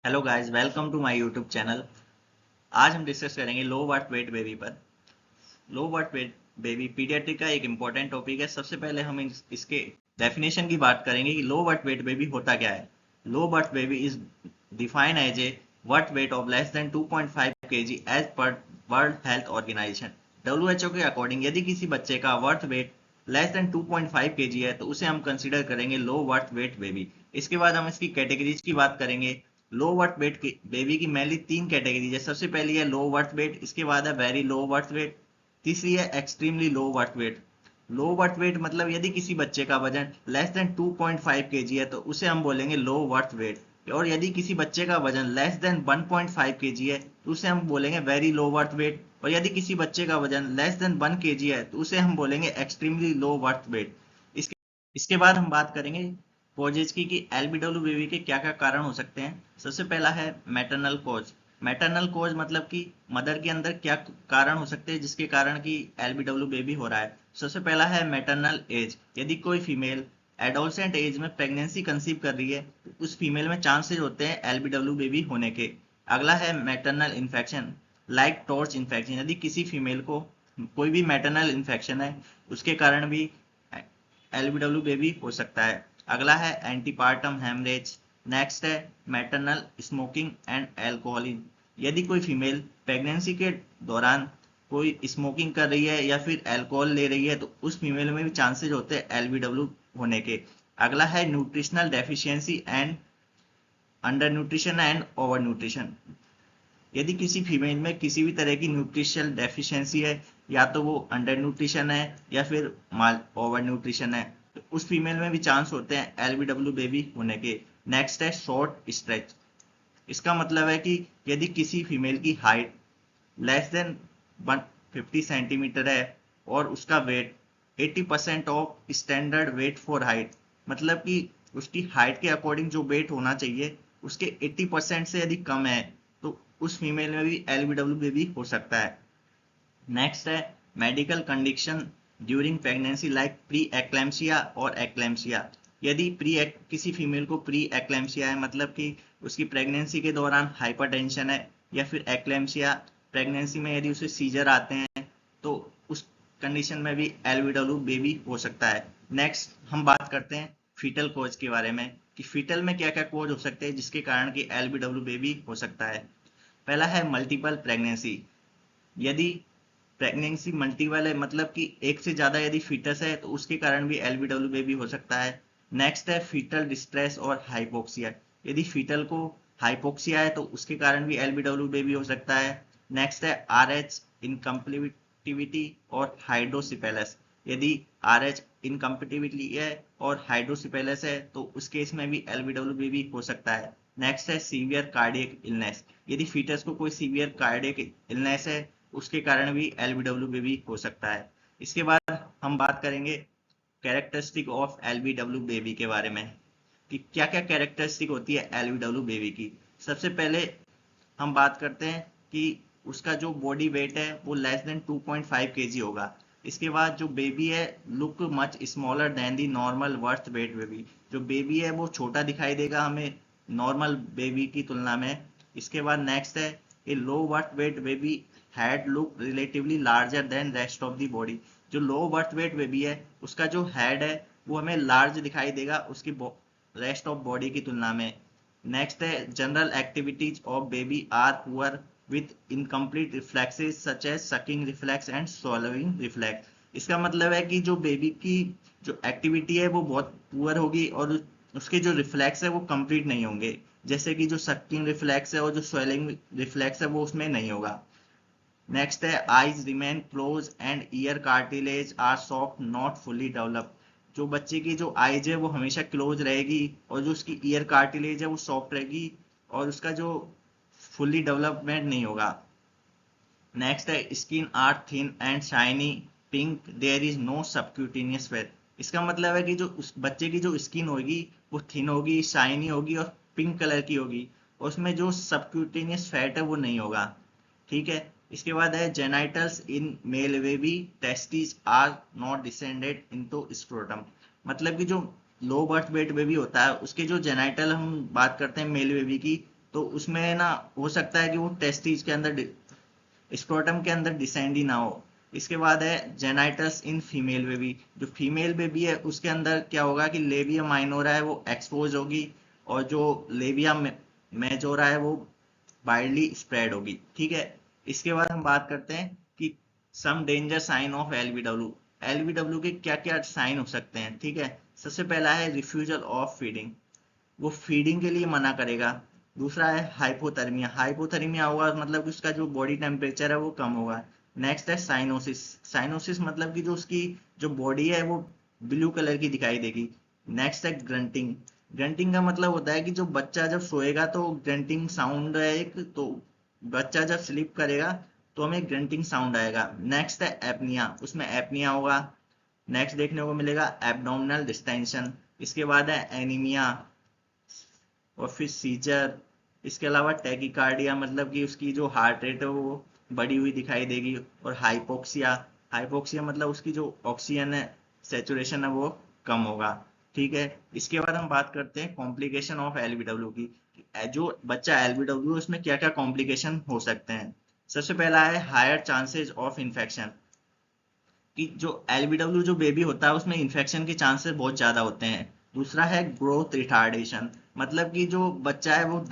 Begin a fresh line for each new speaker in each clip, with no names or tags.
Hello guys, welcome to my YouTube channel. आज हम discuss करेंगे लो बर्थ वेट बेबी पर। Low birth weight baby paediatric का एक इम्पॉर्टेंट टॉपिक है। सबसे पहले हम इसके डेफिनेशन की बात करेंगे कि लो बर्थ वेट बेबी होता क्या है। Low birth baby is defined as a birth weight of less than 2.5 kg as per world health organisation. WHO के अकॉर्डिंग यदि किसी बच्चे का birth weight less than 2.5 kg है तो उसे हम कंसिडर करेंगे लो बर्थ वेट बेबी। इसके बाद हम इसकी कैटेगरीज की बात करेंगे। लो बर्थ वेट बेबी की मेनली तीन कैटेगरीज है। सबसे पहली है लो बर्थ वेट, इसके बाद है वेरी लो बर्थ वेट, तीसरी है एक्सट्रीमली लो बर्थ वेट। लो बर्थ वेट मतलब यदि किसी बच्चे का वजन लेस देन 2.5 kg है तो उसे हम बोलेंगे लो बर्थ वेट। और यदि किसी बच्चे का वजन लेस देन 1.5 kg है तो उसे हम बोलेंगे वेरी लो बर्थ वेट। और यदि किसी बच्चे का वजन लेस देन 1 kg है तो उसे हम बोलेंगे एक्सट्रीमली लो बर्थ वेट। इसके इसके बाद हम बात करेंगे कॉजेज की कि एलबीडब्ल्यू बेबी के क्या क्या कारण हो सकते हैं। सबसे पहला है मैटरनल कॉज। मैटरनल कॉज मतलब कि मदर के अंदर क्या कारण हो सकते हैं जिसके कारण कि एलबीडब्ल्यू बेबी हो रहा है। सबसे पहला है मैटरनल एज। यदि कोई फीमेल एडोलसेंट एज में प्रेगनेंसी कंसीव कर रही है तो उस फीमेल में चांसेस होते हैं एलबीडब्ल्यू बेबी होने के। अगला है maternal infection, like torch infection. यदि किसी फीमेल को कोई भी मैटरनल इन्फेक्शन है उसके कारण भी एलबीडब्ल्यू बेबी हो सकता है। अगला है एंटीपार्टम हेमरेज। नेक्स्ट है मैटरनल स्मोकिंग एंड एल्कोहलिन। यदि कोई फीमेल प्रेगनेंसी के दौरान कोई स्मोकिंग कर रही है या फिर अल्कोहल ले रही है तो उस फीमेल में भी चांसेस होते हैं एलबीडब्ल्यू होने के। अगला है nutritional deficiency and under nutrition and over nutrition. यदि किसी फीमेल में किसी भी तरह की न्यूट्रिशनल डेफिशिएंसी है, या तो वो अंडर न्यूट्रिशन है या फिर माल ओवर न्यूट्रिशन है, तो उस फीमेल में भी चांस होते हैं एलबीडब्ल्यू बेबी होने के। नेक्स्ट है शॉर्ट स्ट्रेच। इसका मतलब है कि यदि किसी फीमेल की हाइट लेस देन 150 सेंटीमीटर है और उसका weight 80% of standard weight for height, मतलब कि उसकी हाइट के अकॉर्डिंग जो वेट होना चाहिए उसके 80% से यदि कम है तो उस फीमेल में भी एलबीडब्ल्यू बेबी हो सकता है। नेक्स्ट है medical condition during pregnancy like pre eclampsia और एक्लैम्सिया। यदि किसी फीमेल को प्री एक्लैम्सिया है, मतलब कि उसकी प्रेगनेंसी के दौरान हाइपरटेंशन है, या फिर एक्लैम्सिया प्रेगनेंसी में यदि उसे सीजर आते हैं तो उस कंडीशन में भी एलबीडब्ल्यू बेबी हो सकता है। नेक्स्ट हम बात करते हैं फीटल कोज के बारे में कि फीटल में क्या क्या कोज हो सकते हैं जिसके कारण कि एलबीडब्ल्यू बेबी हो सकता है। पहला है मल्टीपल प्रेगनेंसी। यदि प्रेगनेंसी मल्टीपल है, मतलब कि एक से ज्यादा यदि फीटस है तो उसके कारण भी एलबीडब्ल्यू बेबी हो सकता है। नेक्स्ट है फीटल डिस्ट्रेस और हाइपोक्सिया। यदि फीटल को हाइपोक्सिया है तो उसके कारण भी एलबीडब्ल्यू बेबी हो सकता है। नेक्स्ट है आरएच इनकम्प्लिटिविटी और हाइड्रोसिपेलस। यदि आरएच इनकम्पिटिबिलिटी है और हाइड्रोसिपेलस है तो उस केस में भी एलबीडब्ल्यू बेबी हो सकता है। नेक्स्ट है सीवियर कार्डियक इलनेस। यदि फीटस को कोई सीवियर कार्डियक इलनेस है उसके कारण भी एलबीडब्ल्यू बेबी हो सकता है। इसके बाद हम बात करेंगे कैरेक्टरिस्टिक ऑफ एलबीडब्ल्यू बेबी के बारे में कि क्या क्या कैरेक्टरिस्टिक होती है एलबीडब्ल्यू बेबी की। सबसे पहले हम बात करते हैं कि उसका जो बॉडी वेट है वो लेस देन 2.5 kg होगा। इसके बाद जो बेबी है look much smaller than the normal birth weight baby. जो बेबी है वो छोटा दिखाई देगा हमें नॉर्मल बेबी की तुलना में। इसके बाद नेक्स्ट है a low birth weight baby head look relatively larger than rest of the body. जो लो बर्थ वेट बेबी है उसका जो हेड है वो हमें लार्ज दिखाई देगा उसकी रेस्ट ऑफ बॉडी की तुलना में। नेक्स्ट है general activities of baby are poor with incomplete reflexes such as sucking reflex and swallowing reflex. इसका मतलब है कि जो बेबी की जो एक्टिविटी है वो बहुत पुअर होगी और उसके जो रिफ्लेक्स है वो कंप्लीट नहीं होंगे, जैसे कि जो सकिंग रिफ्लेक्स है और जो स्वेलिंग रिफ्लेक्स है वो उसमें नहीं होगा। नेक्स्ट है eyes remain close and ear cartilage are soft not fully develop. जो बच्चे की जो आईज है वो हमेशा क्लोज रहेगी और जो उसकी ईयर कार्टिलेज है वो सॉफ्ट रहेगी और उसका जो फुल्ली डेवलपमेंट नहीं होगा। नेक्स्ट है skin are thin and shiny pink there is no subcutaneous fat. इसका मतलब है कि जो उस बच्चे की जो स्किन होगी वो थिन होगी, शाइनी होगी और पिंक कलर की होगी और उसमें जो सबक्यूटेनियस फैट है वो नहीं होगा। ठीक है। इसके बाद है genitals in male baby testis are not descended into scrotum. मतलब कि जो लो बर्थ वेट बेबी होता है उसके जो जेनाइटल हम बात करते हैं मेल बेबी की तो उसमें ना हो सकता है कि वो टेस्टिस के अंदर स्क्रोटम के अंदर डिसेंड ही ना हो। इसके बाद है जेनाइटस इन फीमेल बेबी। जो फीमेल बेबी है उसके अंदर क्या होगा कि लेबिया माइनोरा है वो एक्सपोज होगी, और जो लेबिया मेजोरा है वो वाइडली स्प्रेड होगी। ठीक है। इसके बाद हम बात करते हैं कि some danger sign of LBW. LBW के क्या क्या साइन हो सकते हैं। ठीक है। सबसे पहला है रिफ्यूजल ऑफ फीडिंग, वो फीडिंग के लिए मना करेगा। दूसरा है हाइपोथर्मिया, हाइपोथर्मिया होगा मतलब कि उसका जो बॉडी टेम्परेचर है वो कम होगा। नेक्स्ट है साइनोसिस, साइनोसिस मतलब कि जो उसकी जो बॉडी है वो ब्लू कलर की दिखाई देगी। नेक्स्ट है ग्रंटिंग, ग्रंटिंग का मतलब होता है कि जो बच्चा जब सोएगा तो ग्रंटिंग साउंड है एक, तो बच्चा जब स्लीप करेगा तो हमें ग्रंटिंग साउंड आएगा। नेक्स्ट है एपनिया, उसमें एपनिया होगा। नेक्स्ट देखने को मिलेगा एब्डोमिनल डिस्टेंशन। इसके बाद है एनीमिया और फिर सीजर। इसके अलावा टैकिकार्डिया मतलब कि उसकी जो हार्ट रेट है वो बढ़ी हुई दिखाई देगी। और हाइपोक्सिया, हाइपोक्सिया मतलब उसकी जो ऑक्सीजन है सेचुरेशन है वो कम होगा। ठीक है। इसके बाद हम बात करते हैं कॉम्प्लिकेशन ऑफ एलबीडब्ल्यू की, जो बच्चा एलबीडब्ल्यू उसमें क्या क्या कॉम्प्लिकेशन हो सकते हैं। सबसे पहला है हायर चांसेस ऑफ इन्फेक्शन, कि जो एलबीडब्ल्यू जो बेबी होता है उसमें इन्फेक्शन के चांसेस बहुत ज़्यादा होते हैं। दूसरा है ग्रोथ रिटार्डेशन, मतलब कि जो बच्चा है वो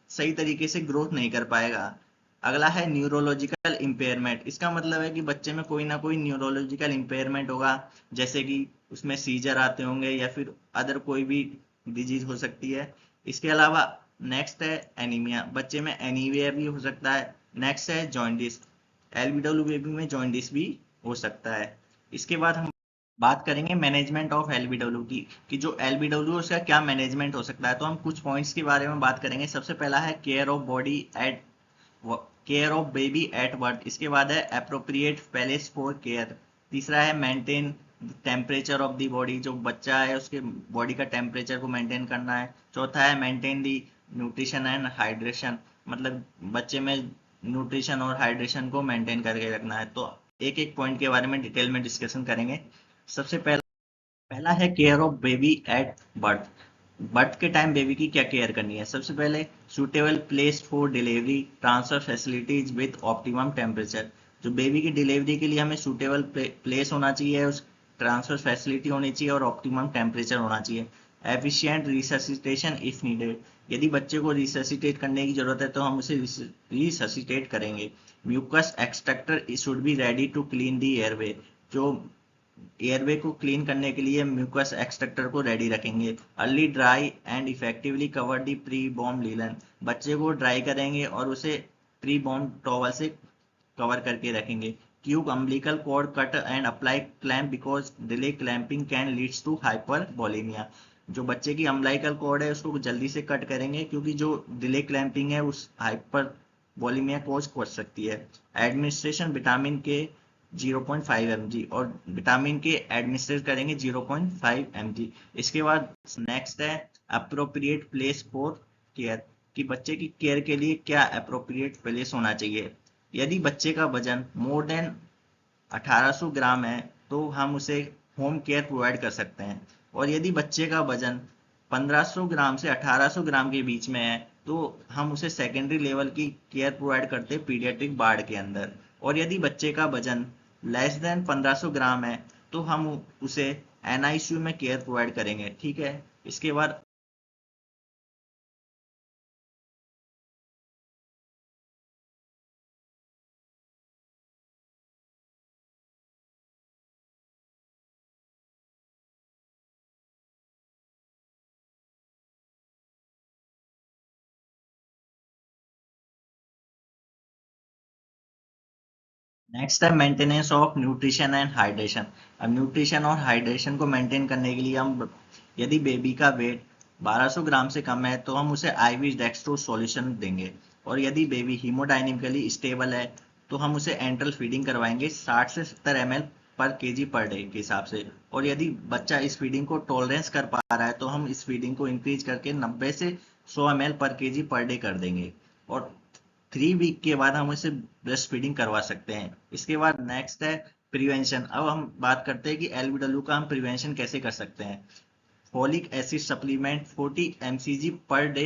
सही तरीके से ग्रोथ नहीं कर पाएगा। अगला है न्यूरोलॉजिकल इम्पेयरमेंट, इसका मतलब है कि बच्चे में कोई ना कोई न्यूरोलॉजिकल इम्पेयरमेंट होगा, जैसे कि उसमें सीजर आते होंगे या फिर अदर कोई भी डिजीज हो सकती है। इसके अलावा नेक्स्ट है एनीमिया, बच्चे में एनीमिया भी हो सकता है। नेक्स्ट है जॉइंटिस, एलबीडब्ल्यू बेबी में जॉइंटिस भी हो सकता है। इसके बाद हम बात करेंगे मैनेजमेंट ऑफ एलबीडब्ल्यू की, कि जो एलबीडब्ल्यू उसका क्या मैनेजमेंट हो सकता है। तो हम कुछ पॉइंट्स के बारे में बात करेंगे। सबसे पहला है care of body at care of baby at birth. इसके बाद है अप्रोप्रिएट प्लेस फॉर केयर। तीसरा है maintain temperature of the body, जो बच्चा है उसके बॉडी का टेम्परेचर को मेंटेन करना है। चौथा है maintain the nutrition and hydration, मतलब बच्चे में न्यूट्रिशन और हाइड्रेशन को मेंटेन करके रखना है। तो एक एक पॉइंट के बारे में डिटेल में डिस्कशन करेंगे। सबसे पहला पहला है care of baby at birth. Birth के टाइम बेबी की क्या केयर करनी है। सबसे पहले suitable place for delivery, transfer facilities with optimum temperature, जो बेबी की डिलीवरी के लिए हमें सूटेबल प्लेस होना चाहिए, उस ट्रांसफर फैसिलिटी होनी चाहिए और ऑप्टिमम टेम्परेचर होना चाहिए। एफिशिएंट रिससिटेशन इफ नीडेड, यदि बच्चे को रिससिटेट करने की जरूरत है तो हम उसे रिससिटेट करेंगे। Mucus extractor should be ready to clean the airway, जो एयरवे को क्लीन करने के लिए म्यूकस एक्सट्रैक्टर को रेडी रखेंगे। Early dry and effectively cover the pre बॉर्न लीलन, बच्चे को ड्राई करेंगे और उसे प्री बॉर्न टॉवल से कवर करके रखेंगे। Tube umbilical cord cut and apply clamp because delay clamping can leads to hypervolemia, जो बच्चे की अम्बिलिकल कॉर्ड है उसको जल्दी से कट करेंगे क्योंकि जो डिले क्लैंपिंग है उस हाइपरबोलिमिया कॉज कर सकती है। एडमिनिस्ट्रेशन विटामिन के 0.5 mg, और विटामिन के एडमिनिस्ट्रेट करेंगे 0.5 mg। इसके बाद नेक्स्ट है अप्रोप्रिएट प्लेस फॉर केयर, कि बच्चे की केयर के लिए क्या अप्रोप्रिएट प्लेस होना चाहिए। यदि बच्चे का वजन मोर देन 1800 ग्राम है तो हम उसे होम केयर प्रोवाइड कर सकते हैं, और यदि बच्चे का वजन 1500 ग्राम से 1800 ग्राम के बीच में है तो हम उसे सेकेंडरी लेवल की केयर प्रोवाइड करते हैं पीडियाट्रिक वार्ड के अंदर। और यदि बच्चे का वजन लेस देन 1500 ग्राम है तो हम उसे एनआईसीयू में केयर प्रोवाइड करेंगे। ठीक है। इसके बाद नेक्स्ट है maintenance of nutrition and hydration. अब न्यूट्रिशन और हाइड्रेशन को मेंटेन करने के लिए हम, यदि बेबी का वेट 1200 ग्राम से कम है तो हम उसे आईवी डेक्सट्रोज सॉल्यूशन देंगे। और यदि बेबी हीमोडाइनमिकली स्टेबल है तो हम उसे एंट्रल फीडिंग करवाएंगे 60 से 70 ml पर केजी पर डे के हिसाब से। और यदि बच्चा इस फीडिंग को टॉलरेंस कर पा रहा है तो हम इस फीडिंग को इंक्रीज करके 90 से 100 ml पर केजी पर डे कर देंगे। और 3 वीक के बाद हम इसे ब्रेस्ट फीडिंग करवा सकते हैं। इसके बाद नेक्स्ट है प्रिवेंशन। अब हम बात करते हैं कि एलबीडब्ल्यू का हम प्रिवेंशन कैसे कर सकते हैं। Folic acid supplement 40 mcg per day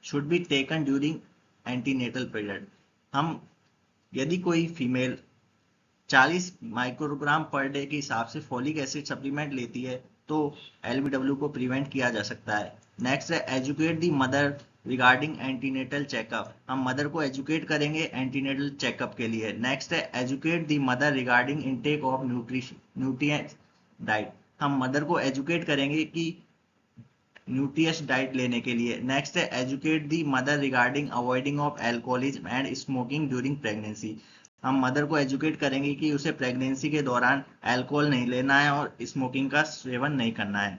should be taken during antenatal period. हम यदि कोई फीमेल 40 माइक्रोग्राम पर डे के हिसाब से फॉलिक एसिड सप्लीमेंट लेती है तो एलबीडब्ल्यू को प्रिवेंट किया जा सकता है। नेक्स्ट है एजुकेट दी मदर रिगार्डिंग एंटीनेटल चेकअप। हम मदर को एजुकेट करेंगे एंटीनेटल चेकअप के लिए। नेक्स्ट है educate the mother regarding intake of nutrients diet. हम मदर को एजुकेट करेंगे कि न्यूट्रियस डाइट लेने के लिए। नेक्स्ट है educate the mother regarding avoiding of alcoholism and smoking during pregnancy. हम मदर को एजुकेट करेंगे कि उसे प्रेगनेंसी के दौरान अल्कोहल नहीं लेना है और स्मोकिंग का सेवन नहीं करना है।